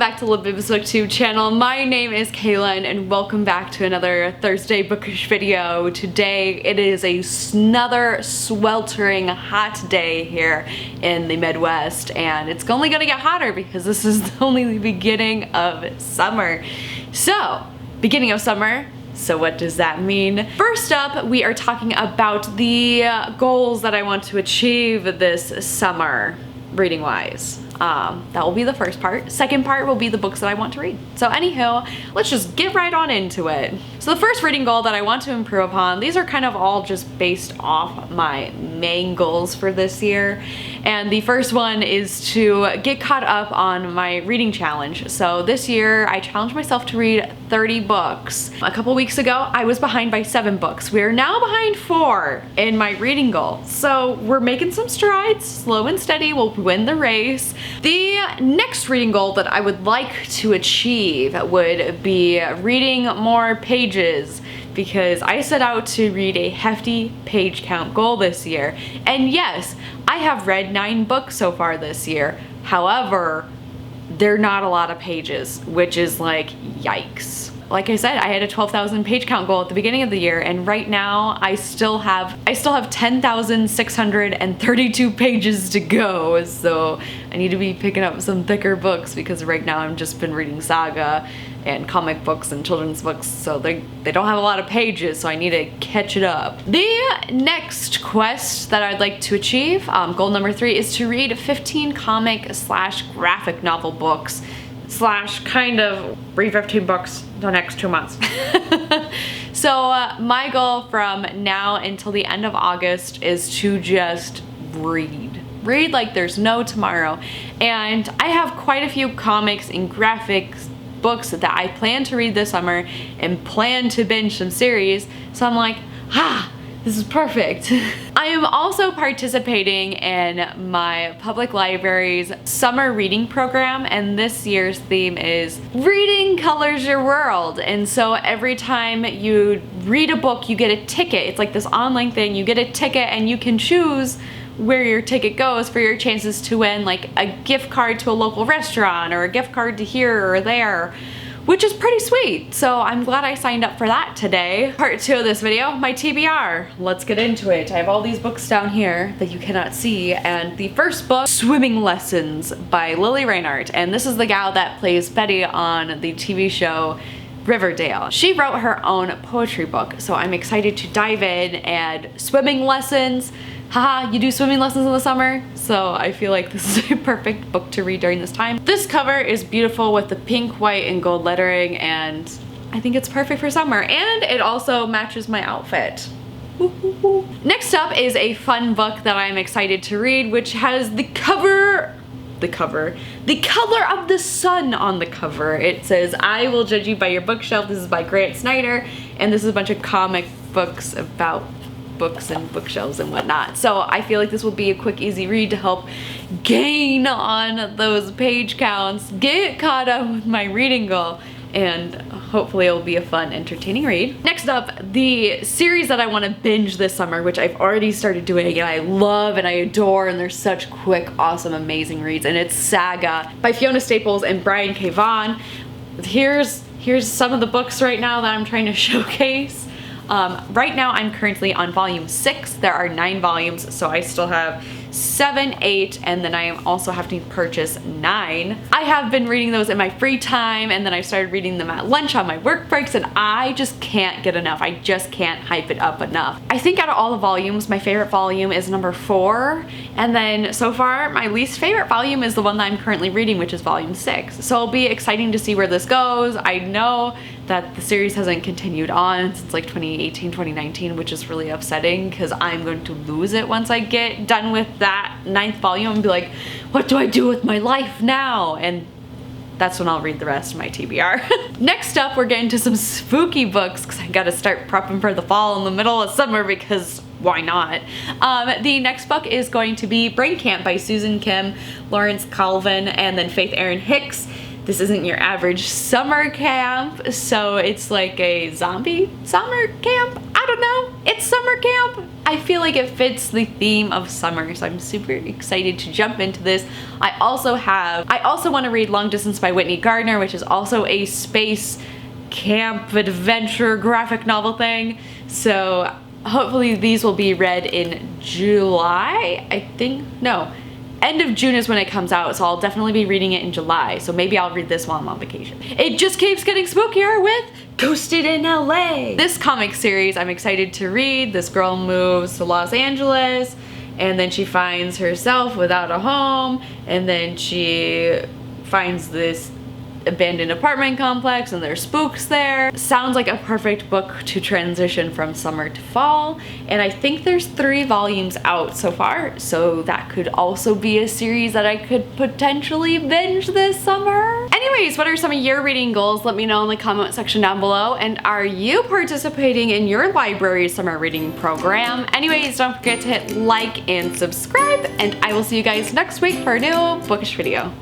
back to Libib's booktube channel. My name is Kaylin and welcome back to another Thursday bookish video. Today it is another sweltering hot day here in the Midwest, and it's only gonna get hotter because this is only the beginning of summer. So, beginning of summer. So what does that mean? First up, we are talking about the goals that I want to achieve this summer, reading-wise. That will be the first part. Second part will be the books that I want to read. So anywho, let's just get right on into it. So the first reading goal that I want to improve upon, these are kind of all just based off my main goals for this year. And the first one is to get caught up on my reading challenge. So this year I challenged myself to read 30 books. A couple weeks ago I was behind by 7 books. We are now behind 4 in my reading goal. So we're making some strides, slow and steady, we'll win the race. The next reading goal that I would like to achieve would be reading more pages, because I set out to read a hefty page count goal this year. And yes, I have read 9 books so far this year. However, they're not a lot of pages, which is like, yikes. Like I said, I had a 12,000 page count goal at the beginning of the year, and right now I still have 10,632 pages to go. So I need to be picking up some thicker books, because right now I've just been reading saga and comic books and children's books, so they don't have a lot of pages, so I need to catch it up. The next quest that I'd like to achieve, goal number 3, is to read 15 comic / graphic novel books / kind of read 15 books the next 2 months. So my goal from now until the end of August is to just read like there's no tomorrow. And I have quite a few comics and graphics books that I plan to read this summer and plan to binge some series, so I'm like, this is perfect. I am also participating in my public library's summer reading program, and this year's theme is Reading Colors Your World. And so every time you read a book, you get a ticket. It's like this online thing. You get a ticket and you can choose where your ticket goes for your chances to win, like a gift card to a local restaurant or a gift card to here or there, which is pretty sweet. So I'm glad I signed up for that today. Part 2 of this video, my TBR. Let's get into it. I have all these books down here that you cannot see, and the first book, Swimming Lessons by Lily Reinhart, and this is the gal that plays Betty on the TV show Riverdale. She wrote her own poetry book, so I'm excited to dive in. And swimming lessons, haha, you do swimming lessons in the summer, so I feel like this is a perfect book to read during this time. This cover is beautiful with the pink, white, and gold lettering, and I think it's perfect for summer, and it also matches my outfit. Next up is a fun book that I'm excited to read, which has the color of the sun on the cover. It says, I Will Judge You by Your Bookshelf. This is by Grant Snyder, and this is a bunch of comic books about books and bookshelves and whatnot. So I feel like this will be a quick, easy read to help gain on those page counts, get caught up with my reading goal, and hopefully it'll be a fun, entertaining read. Next up, the series that I want to binge this summer, which I've already started doing and I love and I adore, and they're such quick, awesome, amazing reads, and it's Saga by Fiona Staples and Brian K. Vaughan. Here's some of the books right now that I'm trying to showcase. Right now I'm currently on volume 6. There are 9 volumes, so I still have 7, 8, and then I am also having to purchase 9. I have been reading those in my free time, and then I started reading them at lunch on my work breaks, and I just can't get enough. I just can't hype it up enough. I think out of all the volumes, my favorite volume is number 4, and then so far my least favorite volume is the one that I'm currently reading, which is volume 6. So it'll be exciting to see where this goes. I know that the series hasn't continued on since like 2018, 2019, which is really upsetting, because I'm going to lose it once I get done with that 9th volume and be like, what do I do with my life now? And that's when I'll read the rest of my TBR. Next up, we're getting to some spooky books, because I gotta start prepping for the fall in the middle of summer, because why not? The next book is going to be Brain Camp by Susan Kim, Lawrence Colvin, and then Faith Erin Hicks. This isn't your average summer camp, so it's like a zombie summer camp? I don't know. it's summer camp. I feel like it fits the theme of summer, so I'm super excited to jump into this. I also want to read Long Distance by Whitney Gardner, which is also a space camp adventure graphic novel thing. So hopefully these will be read in July, I think. No, end of June is when it comes out, so I'll definitely be reading it in July. So maybe I'll read this while I'm on vacation. It just keeps getting spookier with Ghosted in LA. This comic series I'm excited to read. This girl moves to Los Angeles and then she finds herself without a home, and then she finds this abandoned apartment complex and there's spooks there. Sounds like a perfect book to transition from summer to fall, and I think there's 3 volumes out so far, so that could also be a series that I could potentially binge this summer. Anyways, what are some of your reading goals? Let me know in the comment section down below, and are you participating in your library's summer reading program? Anyways, don't forget to hit like and subscribe, and I will see you guys next week for a new bookish video.